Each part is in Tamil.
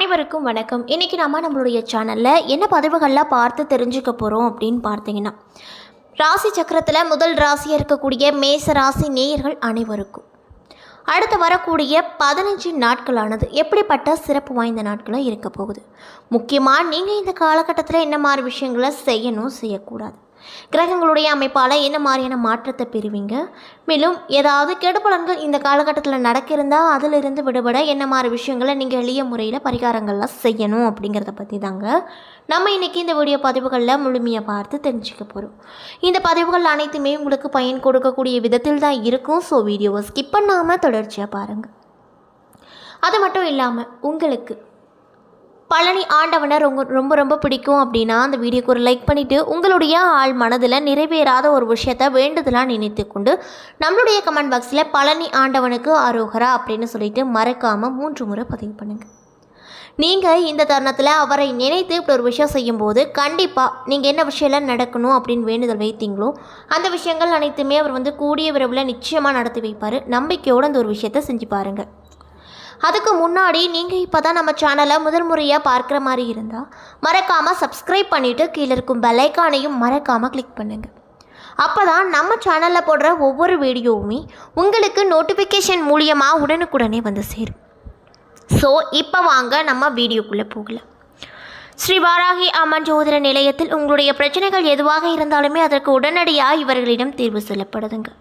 அனைவருக்கும் வணக்கம். இன்றைக்கி நம்மளுடைய சேனலில் என்ன பதிவுகள்லாம் பார்த்து தெரிஞ்சுக்க போகிறோம் அப்படின்னு பார்த்தீங்கன்னா, ராசி சக்கரத்தில் முதல் ராசியாக இருக்கக்கூடிய மேச ராசி நேயர்கள் அனைவருக்கும் அடுத்து வரக்கூடிய 15 நாட்களானது எப்படிப்பட்ட சிறப்பு வாய்ந்த நாட்களாக இருக்க போகுது. முக்கியமாக நீங்கள் இந்த காலகட்டத்தில் என்ன மாதிரி விஷயங்களை செய்யணும், செய்யக்கூடாது, கிரகங்களுடைய அமைப்பால் என்ன மாதிரியான மாற்றத்தை பெறுவீங்க, மேலும் ஏதாவது கெடுபலன்கள் இந்த காலகட்டத்தில் நடக்கிருந்தால் அதிலிருந்து விடுபட என்ன மாதிரி விஷயங்களை நீங்கள் எளிய முறையில் பரிகாரங்கள்லாம் செய்யணும் அப்படிங்கிறத பற்றி தாங்க நம்ம இன்றைக்கி இந்த வீடியோ பதிவுகளில் முழுமையாக பார்த்து தெரிஞ்சுக்க போகிறோம். இந்த பதிவுகள் அனைத்துமே உங்களுக்கு பயன் கொடுக்கக்கூடிய விதத்தில் தான் இருக்கும். ஸோ வீடியோவை ஸ்கிப் பண்ணாமல் தொடர்ச்சியாக பாருங்கள். அது மட்டும் இல்லாமல் உங்களுக்கு பழனி ஆண்டவனை ரொம்ப ரொம்ப பிடிக்கும் அப்படின்னா அந்த வீடியோக்கு ஒரு லைக் பண்ணிவிட்டு உங்களுடைய ஆள் மனதில் நிறைவேறாத ஒரு விஷயத்தை வேண்டுதலாக நினைத்து கொண்டு நம்மளுடைய கமெண்ட் பாக்ஸில் பழனி ஆண்டவனுக்கு அரோகரா அப்படின்னு சொல்லிட்டு மறக்காமல் 3 முறை பதிவு பண்ணுங்கள். நீங்கள் இந்த தருணத்தில் அவரை நினைத்து இப்படி ஒரு விஷயம் செய்யும்போது கண்டிப்பாக நீங்கள் என்ன விஷயம்லாம் நடக்கணும் அப்படின்னு வேண்டுதல் வைத்தீங்களோ அந்த விஷயங்கள் அனைத்துமே அவர் கூடிய விரைவில் நிச்சயமாக நடத்தி வைப்பார். நம்பிக்கையோடு அந்த ஒரு விஷயத்தை செஞ்சு பாருங்கள். அதுக்கு முன்னாடி நீங்கள் இப்போ தான் நம்ம சேனலை முதல் முறையாக பார்க்குற மாதிரி இருந்தால் மறக்காமல் சப்ஸ்கிரைப் பண்ணிவிட்டு கீழே இருக்கும் பெல் ஐக்கானையும் மறக்காமல் கிளிக் பண்ணுங்கள். அப்போ தான் நம்ம சேனலில் போடுற ஒவ்வொரு வீடியோவுமே உங்களுக்கு நோட்டிஃபிகேஷன் மூலியமாக உடனுக்குடனே வந்து சேரும். ஸோ இப்போ வாங்க நம்ம வீடியோக்குள்ளே போகலாம். ஸ்ரீ வாராகி அம்மன் ஜோதிட நிலையத்தில் உங்களுடைய பிரச்சனைகள் எதுவாக இருந்தாலுமே அதற்கு உடனடியாக இவர்களிடம் தீர்வு சொல்லப்படுதுங்க.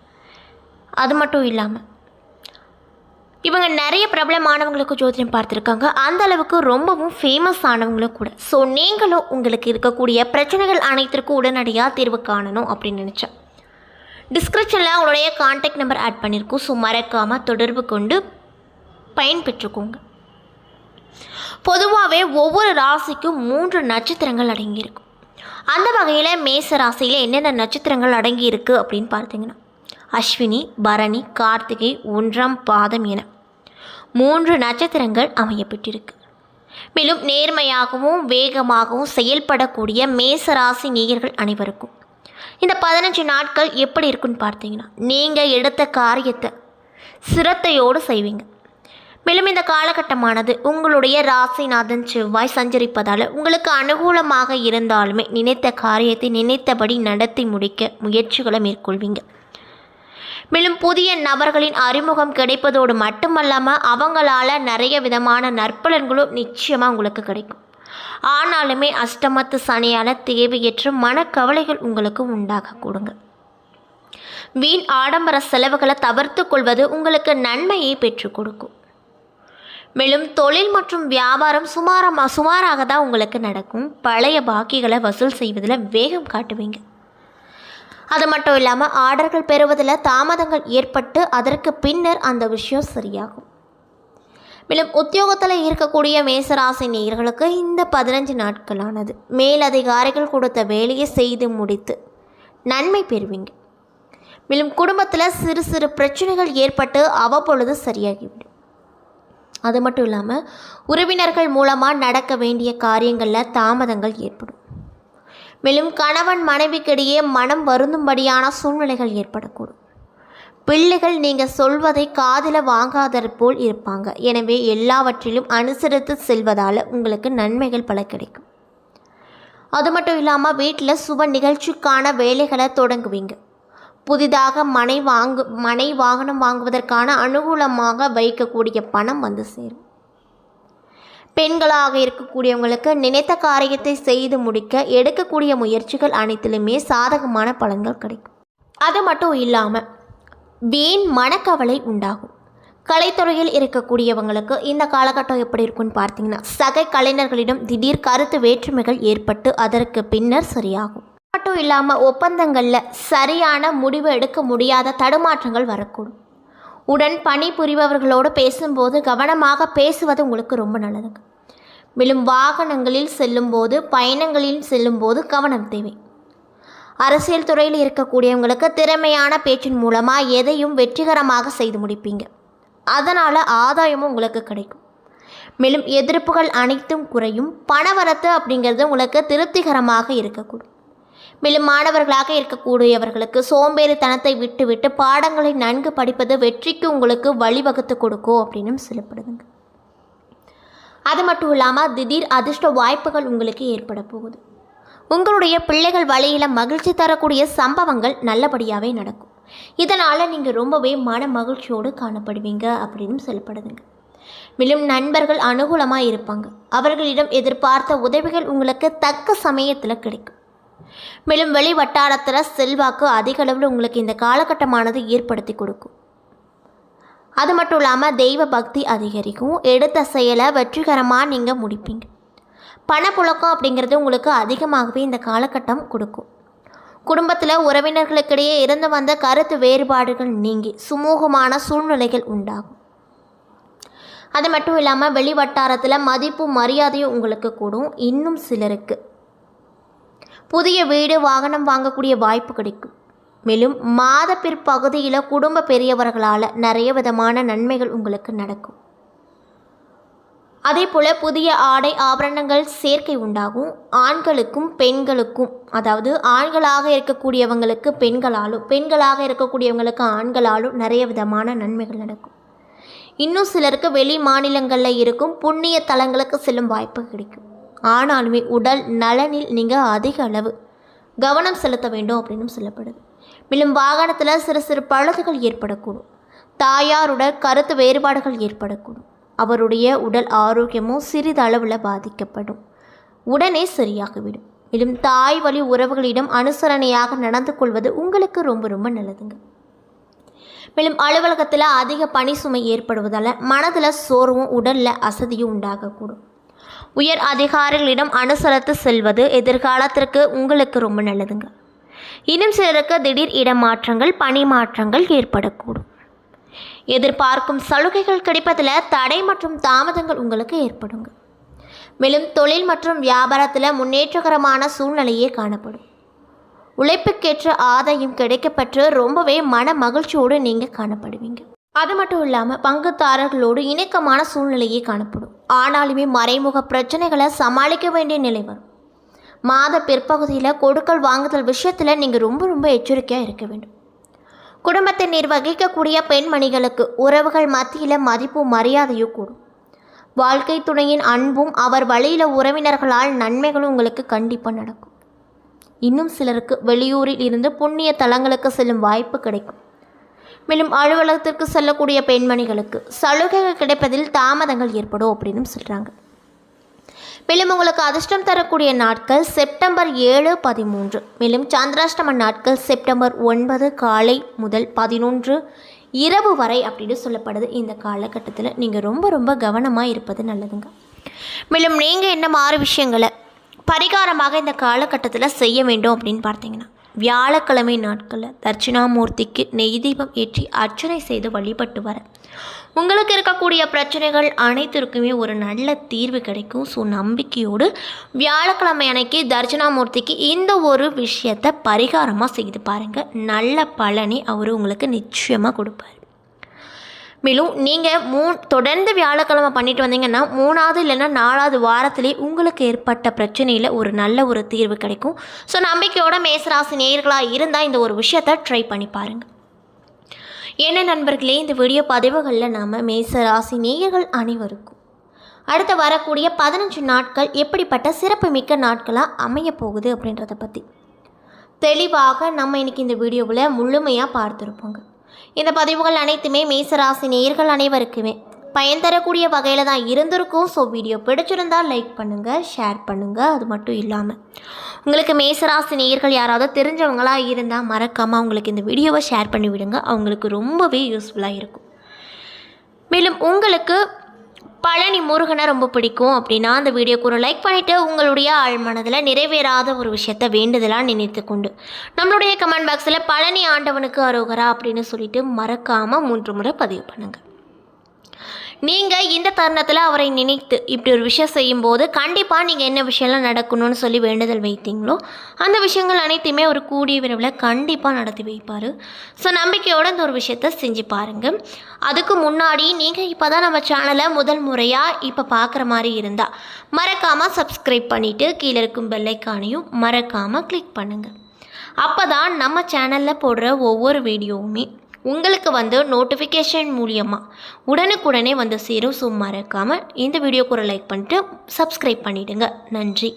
அது மட்டும் இல்லாமல் இவங்க நிறைய பிரபலமானவங்களுக்கு ஜோதிடம் பார்த்துருக்காங்க. அந்த அளவுக்கு ரொம்பவும் ஃபேமஸ் ஆனவங்களும் கூட. ஸோ நீங்களும் உங்களுக்கு இருக்கக்கூடிய பிரச்சனைகள் அனைத்திற்கும் உடனடியாக தீர்வு காணணும் அப்படின்னு நினச்சேன் டிஸ்கிரிப்ஷனில் உங்களுடைய கான்டாக்ட் நம்பர் ஆட் பண்ணியிருக்கோம். ஸோ மறக்காமல் தொடர்பு கொண்டு பயன்பெற்றுக்கோங்க. பொதுவாகவே ஒவ்வொரு ராசிக்கும் 3 நட்சத்திரங்கள் அடங்கியிருக்கும். அந்த வகையில் மேச ராசியில் என்னென்ன நட்சத்திரங்கள் அடங்கியிருக்கு அப்படின்னு பார்த்தீங்கன்னா அஸ்வினி, பரணி, கார்த்திகை, 1ஆம் பாதம் என 3 நட்சத்திரங்கள் அமையப்பட்டிருக்கு. மேலும் நேர்மையாகவும் வேகமாகவும் செயல்படக்கூடிய மேசராசி நேயர்கள் அனைவருக்கும் இந்த 15 நாட்கள் எப்படி இருக்குன்னு பார்த்தீங்கன்னா நீங்கள் எடுத்த காரியத்தை சிரத்தையோடு செய்வீங்க. மேலும் இந்த காலகட்டமானது உங்களுடைய ராசிநாதன் செவ்வாய் சஞ்சரிப்பதால் உங்களுக்கு அனுகூலமாக இருந்தாலுமே நினைத்த காரியத்தை நினைத்தபடி நடத்தி முடிக்க முயற்சிகளை மேற்கொள்வீங்க. மேலும் புதிய நபர்களின் அறிமுகம் கிடைப்பதோடு மட்டுமல்லாமல் அவங்களால நிறைய விதமான நற்பலன்களும் நிச்சயமாக உங்களுக்கு கிடைக்கும். ஆனாலுமே அஷ்டமத்து சனியால் தேவையற்ற மனக்கவலைகள் உங்களுக்கு உண்டாக கொடுங்க. வீண் ஆடம்பர செலவுகளை தவிர்த்து கொள்வது உங்களுக்கு நன்மையை பெற்றுக் கொடுக்கும். மேலும் தொழில் மற்றும் வியாபாரம் சுமாராக தான் உங்களுக்கு நடக்கும். பழைய பாக்கிகளை வசூல் செய்வதில் வேகம் காட்டுவீங்க. அது மட்டும் இல்லாமல் ஆர்டர்கள் பெறுவதில் தாமதங்கள் ஏற்பட்டு அதற்கு பின்னர் அந்த விஷயம் சரியாகும். மேலும் உத்தியோகத்தில் இருக்கக்கூடிய மேசராசி நேயர்களுக்கு இந்த 15 நாட்களானது மேலதிகாரிகள் கொடுத்த வேலையை செய்து முடித்து நன்மை பெறுவீங்க. மேலும் குடும்பத்தில் சிறு சிறு பிரச்சனைகள் ஏற்பட்டு அவ்வப்பொழுது சரியாகிவிடும். அது மட்டும் இல்லாமல் உறவினர்கள் மூலமாக நடக்க வேண்டிய காரியங்களில் தாமதங்கள் ஏற்படும். மேலும் கணவன் மனைவிக்கிடையே மனம் வருந்தும்படியான சூழ்நிலைகள் ஏற்படக்கூடும். பிள்ளைகள் நீங்கள் சொல்வதை காதில் வாங்காதது போல் இருப்பாங்க. எனவே எல்லாவற்றிலும் அனுசரித்து செல்வதால் உங்களுக்கு நன்மைகள் பல கிடைக்கும். அது மட்டும் இல்லாமல் வீட்டில் சுப நிகழ்ச்சிக்கான வேலைகளை தொடங்குவீங்க. புதிதாக மனை வாகனம் வாங்குவதற்கான அனுகூலமாக வைக்கக்கூடிய பணம் வந்து சேரும். பெண்களாக இருக்கக்கூடியவங்களுக்கு நினைத்த காரியத்தை செய்து முடிக்க எடுக்கக்கூடிய முயற்சிகள் அனைத்திலுமே சாதகமான பலன்கள் கிடைக்கும். அது மட்டும் இல்லாமல் வீண் மனக்கவலை உண்டாகும். கலைத்துறையில் இருக்கக்கூடியவங்களுக்கு இந்த காலகட்டம் எப்படி இருக்குன்னு பார்த்தீங்கன்னா சக கலைஞர்களிடம் திடீர் கருத்து வேற்றுமைகள் ஏற்பட்டு அதற்கு பின்னர் சரியாகும். மட்டும் இல்லாமல் ஒப்பந்தங்களில் சரியான முடிவு எடுக்க முடியாத தடுமாற்றங்கள் வரக்கூடும். உடன் பணிபுரிபவர்களோடு பேசும்போது கவனமாக பேசுவது உங்களுக்கு ரொம்ப நல்லதுங்க. மேலும் வாகனங்களில் செல்லும்போது பயணங்களில் செல்லும்போது கவனம் தேவை. அரசியல் துறையில் இருக்கக்கூடியவங்களுக்கு திறமையான பேச்சின் மூலமாக எதையும் வெற்றிகரமாக செய்து முடிப்பீங்க. அதனால் ஆதாயமும் உங்களுக்கு கிடைக்கும். மேலும் எதிர்ப்புகள் அனைத்தும் குறையும். பணவரத்து அப்படிங்கிறது உங்களுக்கு திருப்திகரமாக இருக்கக்கூடும். மேலும் மாணவர்களாக இருக்கக்கூடியவர்களுக்கு சோம்பேறித்தனத்தை விட்டுவிட்டு பாடங்களை நன்கு படிப்பது வெற்றிக்கு உங்களுக்கு வழிவகுத்து கொடுக்கும் அப்படின்னு சொல்லப்படுதுங்க. அது மட்டும் இல்லாமல் திடீர் அதிர்ஷ்ட வாய்ப்புகள் உங்களுக்கு ஏற்பட போகுது. உங்களுடைய பிள்ளைகள் வழியில் மகிழ்ச்சி தரக்கூடிய சம்பவங்கள் நல்லபடியாகவே நடக்கும். இதனால் நீங்கள் ரொம்பவே மன மகிழ்ச்சியோடு காணப்படுவீங்க அப்படின்னு சொல்லப்படுதுங்க. மேலும் நண்பர்கள் அனுகூலமாக இருப்பாங்க. அவர்களிடம் எதிர்பார்த்த உதவிகள் உங்களுக்கு தக்க சமயத்தில் கிடைக்கும். மேலும் வெளி வட்டாரத்தில் செல்வாக்கு அதிக அளவில் உங்களுக்கு இந்த காலகட்டமானது ஏற்படுத்தி கொடுக்கும். அது மட்டும் இல்லாமல் தெய்வ பக்தி அதிகரிக்கும். எடுத்த செயலை வெற்றிகரமாக நீங்கள் முடிப்பீங்க. பணப்புழக்கம் அப்படிங்கிறது உங்களுக்கு அதிகமாகவே இந்த காலகட்டம் கொடுக்கும். குடும்பத்தில் உறவினர்களுக்கிடையே இருந்து வந்த கருத்து வேறுபாடுகள் நீங்கி சுமூகமான சூழ்நிலைகள் உண்டாகும். அது மட்டும் இல்லாமல் வெளி வட்டாரத்தில் மதிப்பு மரியாதையும் உங்களுக்கு கூடும். இன்னும் சிலருக்கு புதிய வீடு வாகனம் வாங்கக்கூடிய வாய்ப்பு கிடைக்கும். மேலும் மாத பிற்பகுதியில் குடும்ப பெரியவர்களால் நிறைய விதமான நன்மைகள் உங்களுக்கு நடக்கும். அதே போல் புதிய ஆடை ஆபரணங்கள் சேர்க்கை உண்டாகும். ஆண்களுக்கும் பெண்களுக்கும், அதாவது ஆண்களாக இருக்கக்கூடியவங்களுக்கு பெண்களாலும், பெண்களாக இருக்கக்கூடியவங்களுக்கு ஆண்களாலும் நிறைய விதமான நன்மைகள் நடக்கும். இன்னும் சிலருக்கு வெளி மாநிலங்களில் இருக்கும் புண்ணிய தலங்களுக்கு செல்லும் வாய்ப்பு கிடைக்கும். ஆனாலுமே உடல் நலனில் நீங்கள் அதிக அளவு கவனம் செலுத்த வேண்டும் அப்படின்னு சொல்லப்படுது. மேலும் வாகனத்தில் சிறு சிறு பழுதுகள் ஏற்படக்கூடும். தாயாருடன் கருத்து வேறுபாடுகள் ஏற்படக்கூடும். அவருடைய உடல் ஆரோக்கியமும் சிறிதளவில் பாதிக்கப்படும். உடனே சரியாகிவிடும். மேலும் தாய் வழி உறவுகளிடம் அனுசரணையாக நடந்து கொள்வது உங்களுக்கு ரொம்ப ரொம்ப நல்லதுங்க. மேலும் அலுவலகத்தில் அதிக பணி சுமை ஏற்படுவதால் மனதில் சோர்வும் உடலில் அசதியும் உண்டாகக்கூடும். உயர் அதிகாரிகளிடம் அனுசரித்து செல்வது எதிர்காலத்திற்கு உங்களுக்கு ரொம்ப நல்லதுங்க. இன்னும் சிலருக்கு திடீர் இடமாற்றங்கள், பணி மாற்றங்கள் ஏற்படக்கூடும். எதிர்பார்க்கும் சலுகைகள் கிடைப்பதில் தடை மற்றும் தாமதங்கள் உங்களுக்கு ஏற்படுங்க. மேலும் தொழில் மற்றும் வியாபாரத்தில் முன்னேற்றகரமான சூழ்நிலையே காணப்படும். உழைப்புக்கேற்ற ஆதாயம் கிடைக்கப்பெற்று ரொம்பவே மன மகிழ்ச்சியோடு நீங்கள் காணப்படுவீங்க. அது மட்டும் இல்லாமல் பங்குதாரர்களோடு இணக்கமான சூழ்நிலையே காணப்படும். ஆனாலுமே மறைமுக பிரச்சனைகளை சமாளிக்க வேண்டிய நிலை வரும். மாத பிற்பகுதியில் கொடுக்கல் வாங்குதல் விஷயத்தில் நீங்கள் ரொம்ப எச்சரிக்கையாக இருக்க வேண்டும். குடும்பத்தை நிர்வகிக்கக்கூடிய பெண்மணிகளுக்கு உறவுகள் மத்தியில் மதிப்பும் மரியாதையும் கூடும். வாழ்க்கை துணையின் அன்பும் அவர் வழியில் உறவினர்களால் நன்மைகளும் உங்களுக்கு கண்டிப்பாக நடக்கும். இன்னும் சிலருக்கு வெளியூரில் இருந்து புண்ணிய தலங்களுக்கு செல்லும் வாய்ப்பு கிடைக்கும். மேலும் அலுவலகத்திற்கு செல்லக்கூடிய பெண்மணிகளுக்கு சலுகைகள் கிடைப்பதில் தாமதங்கள் ஏற்படும் அப்படின்னு சொல்கிறாங்க. மேலும் உங்களுக்கு அதிர்ஷ்டம் தரக்கூடிய நாட்கள் செப்டம்பர் 7, 13. மேலும் சந்திராஷ்டம நாட்கள் செப்டம்பர் 9 காலை முதல் 11 இரவு வரை அப்படின்னு சொல்லப்படுது. இந்த காலகட்டத்தில் நீங்கள் ரொம்ப கவனமாக இருப்பது நல்லதுங்க. மேலும் நீங்கள் என்ன மாதிரி விஷயங்களை பரிகாரமாக இந்த காலகட்டத்தில் செய்ய வேண்டும் அப்படின்னு பார்த்தீங்கன்னா, வியாழக்கிழமை நாட்களில் தட்சிணாமூர்த்திக்கு நெய் தீபம் ஏற்றி அர்ச்சனை செய்து வழிபட்டு வர உங்களுக்கு இருக்கக்கூடிய பிரச்சனைகள் அனைத்திற்குமே ஒரு நல்ல தீர்வு கிடைக்கும். ஸோ நம்பிக்கையோடு வியாழக்கிழமை அன்னைக்கு தட்சிணாமூர்த்திக்கு இந்த ஒரு விஷயத்தை பரிகாரமாக செய்து பாருங்கள். நல்ல பலனை அவர் உங்களுக்கு நிச்சயமாக கொடுப்பார். மேலும் நீங்கள் தொடர்ந்து வியாழக்கிழமை பண்ணிட்டு வந்தீங்கன்னா 3வது இல்லைன்னா 4வது வாரத்திலே உங்களுக்கு ஏற்பட்ட பிரச்சனையில் ஒரு நல்ல ஒரு தீர்வு கிடைக்கும். ஸோ நம்பிக்கையோட மேசராசி நேயர்களாக இருந்தால் இந்த ஒரு விஷயத்தை ட்ரை பண்ணி பாருங்கள். என்ன நண்பர்களே, இந்த வீடியோ பதிவுகளில் நாம் மேசராசி நேயர்கள் அனைவருக்கும் அடுத்து வரக்கூடிய 15 நாட்கள் எப்படிப்பட்ட சிறப்புமிக்க நாட்களாக அமைய போகுது அப்படின்றத பற்றி தெளிவாக நம்ம இன்றைக்கி இந்த வீடியோவில் முழுமையாக பார்த்துருப்போங்க. இந்த பதிவுகள் அனைத்துமே மேசராசி நேயர்கள் அனைவருக்குமே பயன் தரக்கூடிய வகையில் தான் இருந்திருக்கும். ஸோ வீடியோ பிடிச்சிருந்தால் லைக் பண்ணுங்கள், ஷேர் பண்ணுங்கள். அது மட்டும் இல்லாமல் உங்களுக்கு மேசராசி நேயர்கள் யாராவது தெரிஞ்சவங்களாக இருந்தால் மறக்காமல் அவங்களுக்கு இந்த வீடியோவை ஷேர் பண்ணி விடுங்க. அவங்களுக்கு ரொம்பவே யூஸ்ஃபுல்லாக இருக்கும். மேலும் உங்களுக்கு பழனி முருகனை ரொம்ப பிடிக்கும் அப்படின்னா அந்த வீடியோக்கு ஒரு லைக் பண்ணிவிட்டு உங்களுடைய ஆழ்மனதில் நிறைவேறாத ஒரு விஷயத்தை வேண்டுதலாக நினைத்து கொண்டு நம்மளுடைய கமெண்ட் பாக்ஸில் பழனி ஆண்டவனுக்கு அரோகரா அப்படின்னு சொல்லிட்டு மறக்காமல் 3 முறை பதிவு பண்ணுங்கள். நீங்கள் இந்த தருணத்தில் அவரை நினைத்து இப்படி ஒரு விஷயம் செய்யும்போது கண்டிப்பாக நீங்கள் என்ன விஷயம்லாம் நடக்கணும்னு சொல்லி வேண்டுதல் வைத்தீங்களோ அந்த விஷயங்கள் அனைத்தையுமே ஒரு கூடிய விரைவில் கண்டிப்பாக நடத்தி வைப்பார். ஸோ நம்பிக்கையோடு இந்த ஒரு விஷயத்தை செஞ்சு பாருங்கள். அதுக்கு முன்னாடி நீங்கள் இப்போ தான் நம்ம சேனலை முதல் முறையாக இப்போ பார்க்குற மாதிரி இருந்தால் மறக்காமல் சப்ஸ்கிரைப் பண்ணிவிட்டு கீழே இருக்கும் பெல்லைக்கானையும் மறக்காமல் கிளிக் பண்ணுங்கள். அப்போ தான் நம்ம சேனலில் போடுற ஒவ்வொரு வீடியோவுமே உங்களுக்கு வந்து நோட்டிஃபிகேஷன் மூலியமாக உடனுக்குடனே வந்து சேரும். ஸோ மறக்காமல் இந்த வீடியோக்கு ஒரு லைக் பண்ணிட்டு சப்ஸ்கிரைப் பண்ணிவிடுங்க. நன்றி.